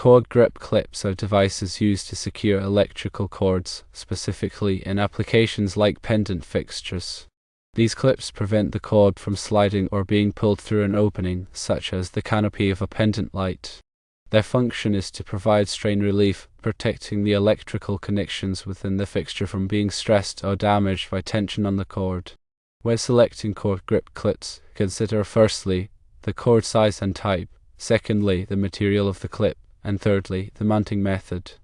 Cord grip clips are devices used to secure electrical cords, specifically in applications like pendant fixtures. These clips prevent the cord from sliding or being pulled through an opening, such as the canopy of a pendant light. Their function is to provide strain relief, protecting the electrical connections within the fixture from being stressed or damaged by tension on the cord. When selecting cord grip clips, consider firstly, the cord size and type, secondly, the material of the clip, and thirdly, the mounting method.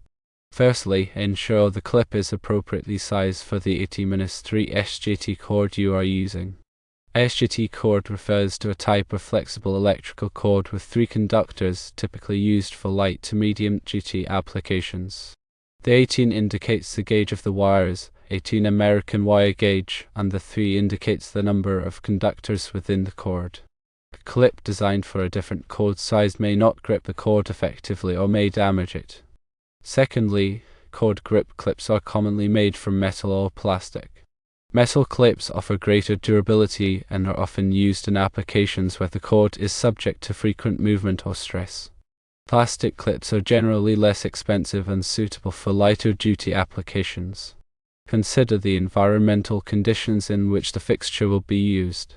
Firstly, ensure the clip is appropriately sized for the 18-3 SGT cord you are using. SGT cord refers to a type of flexible electrical cord with 3 conductors, typically used for light to medium duty applications. The 18 indicates the gauge of the wires, 18 American wire gauge, and the 3 indicates the number of conductors within the cord. A clip designed for a different cord size may not grip the cord effectively or may damage it. Secondly, cord grip clips are commonly made from metal or plastic. Metal clips offer greater durability and are often used in applications where the cord is subject to frequent movement or stress. Plastic clips are generally less expensive and suitable for lighter duty applications. Consider the environmental conditions in which the fixture will be used.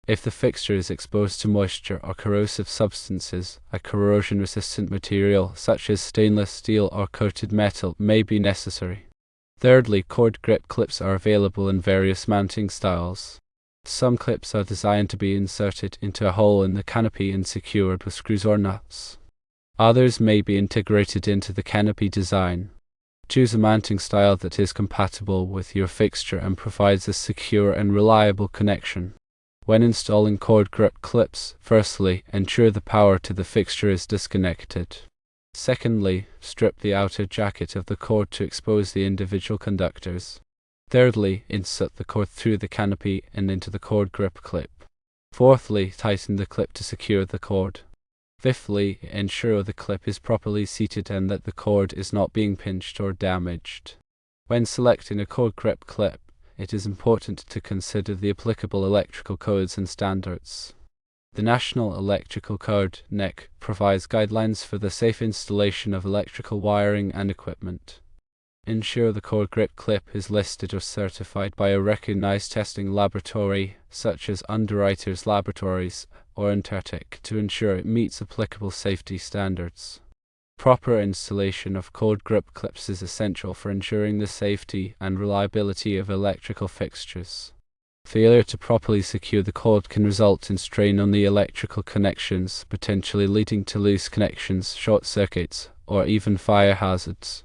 If the fixture is exposed to moisture or corrosive substances, a corrosion-resistant material such as stainless steel or coated metal may be necessary. Thirdly, cord grip clips are available in various mounting styles. Some clips are designed to be inserted into a hole in the canopy and secured with screws or nuts. Others may be integrated into the canopy design. Choose a mounting style that is compatible with your fixture and provides a secure and reliable connection. When installing cord grip clips, firstly, ensure the power to the fixture is disconnected. Secondly, strip the outer jacket of the cord to expose the individual conductors. Thirdly, insert the cord through the canopy and into the cord grip clip. Fourthly, tighten the clip to secure the cord. Fifthly, ensure the clip is properly seated and that the cord is not being pinched or damaged. When selecting a cord grip clip, it is important to consider the applicable electrical codes and standards. The National Electrical Code (NEC) provides guidelines for the safe installation of electrical wiring and equipment. Ensure the cord grip clip is listed or certified by a recognized testing laboratory, such as Underwriters Laboratories or Intertek, to ensure it meets applicable safety standards. Proper installation of cord grip clips is essential for ensuring the safety and reliability of electrical fixtures. Failure to properly secure the cord can result in strain on the electrical connections, potentially leading to loose connections, short circuits, or even fire hazards.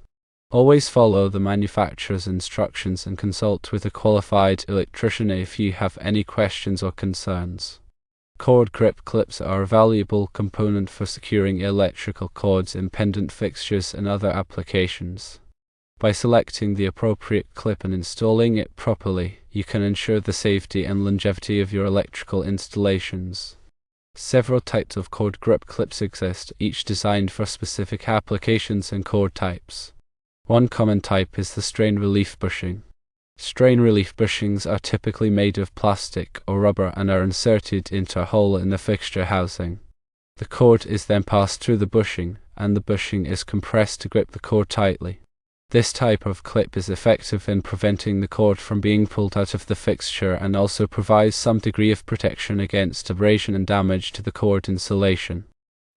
Always follow the manufacturer's instructions and consult with a qualified electrician if you have any questions or concerns. Cord grip clips are a valuable component for securing electrical cords in pendant fixtures and other applications. By selecting the appropriate clip and installing it properly, you can ensure the safety and longevity of your electrical installations. Several types of cord grip clips exist, each designed for specific applications and cord types. One common type is the strain relief bushing. Strain relief bushings are typically made of plastic or rubber and are inserted into a hole in the fixture housing. The cord is then passed through the bushing, and the bushing is compressed to grip the cord tightly. This type of clip is effective in preventing the cord from being pulled out of the fixture and also provides some degree of protection against abrasion and damage to the cord insulation.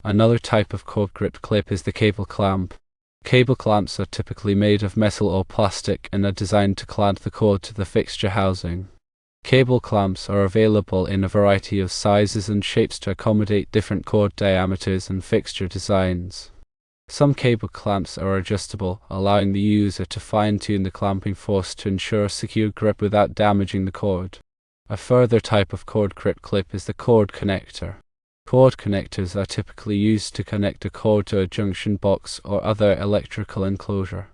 Another type of cord grip clip is the cable clamp. Cable clamps are typically made of metal or plastic and are designed to clamp the cord to the fixture housing. Cable clamps are available in a variety of sizes and shapes to accommodate different cord diameters and fixture designs. Some cable clamps are adjustable, allowing the user to fine-tune the clamping force to ensure a secure grip without damaging the cord. A further type of cord grip clip is the cord connector. Cord connectors are typically used to connect a cord to a junction box or other electrical enclosure.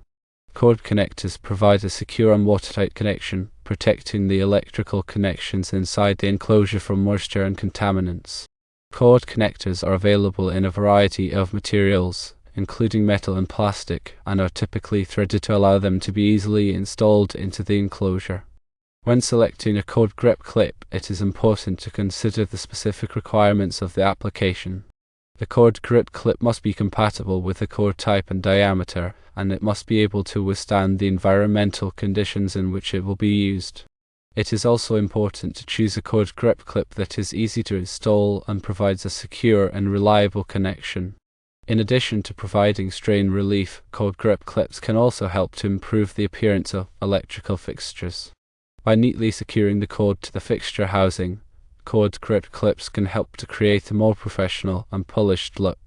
Cord connectors provide a secure and watertight connection, protecting the electrical connections inside the enclosure from moisture and contaminants. Cord connectors are available in a variety of materials, including metal and plastic, and are typically threaded to allow them to be easily installed into the enclosure. When selecting a cord grip clip, it is important to consider the specific requirements of the application. The cord grip clip must be compatible with the cord type and diameter, and it must be able to withstand the environmental conditions in which it will be used. It is also important to choose a cord grip clip that is easy to install and provides a secure and reliable connection. In addition to providing strain relief, cord grip clips can also help to improve the appearance of electrical fixtures. By neatly securing the cord to the fixture housing, cord grip clips can help to create a more professional and polished look.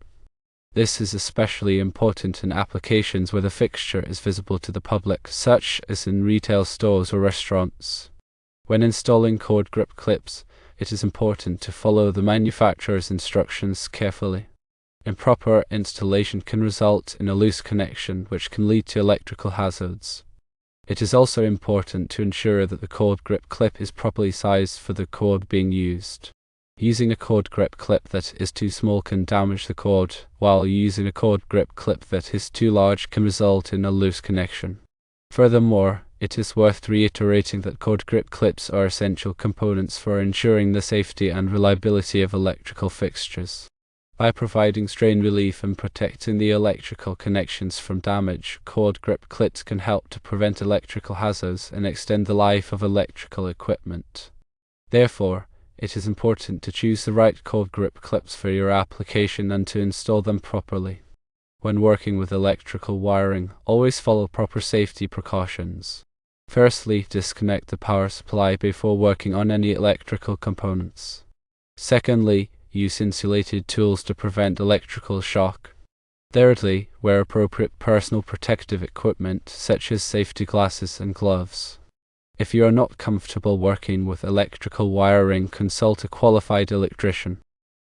This is especially important in applications where the fixture is visible to the public, such as in retail stores or restaurants. When installing cord grip clips, it is important to follow the manufacturer's instructions carefully. Improper installation can result in a loose connection, which can lead to electrical hazards. It is also important to ensure that the cord grip clip is properly sized for the cord being used. Using a cord grip clip that is too small can damage the cord, while using a cord grip clip that is too large can result in a loose connection. Furthermore, it is worth reiterating that cord grip clips are essential components for ensuring the safety and reliability of electrical fixtures. By providing strain relief and protecting the electrical connections from damage, cord grip clips can help to prevent electrical hazards and extend the life of electrical equipment. Therefore, it is important to choose the right cord grip clips for your application and to install them properly. When working with electrical wiring, always follow proper safety precautions. Firstly, disconnect the power supply before working on any electrical components. Secondly, use insulated tools to prevent electrical shock. Thirdly, wear appropriate personal protective equipment such as safety glasses and gloves. If you are not comfortable working with electrical wiring, consult a qualified electrician.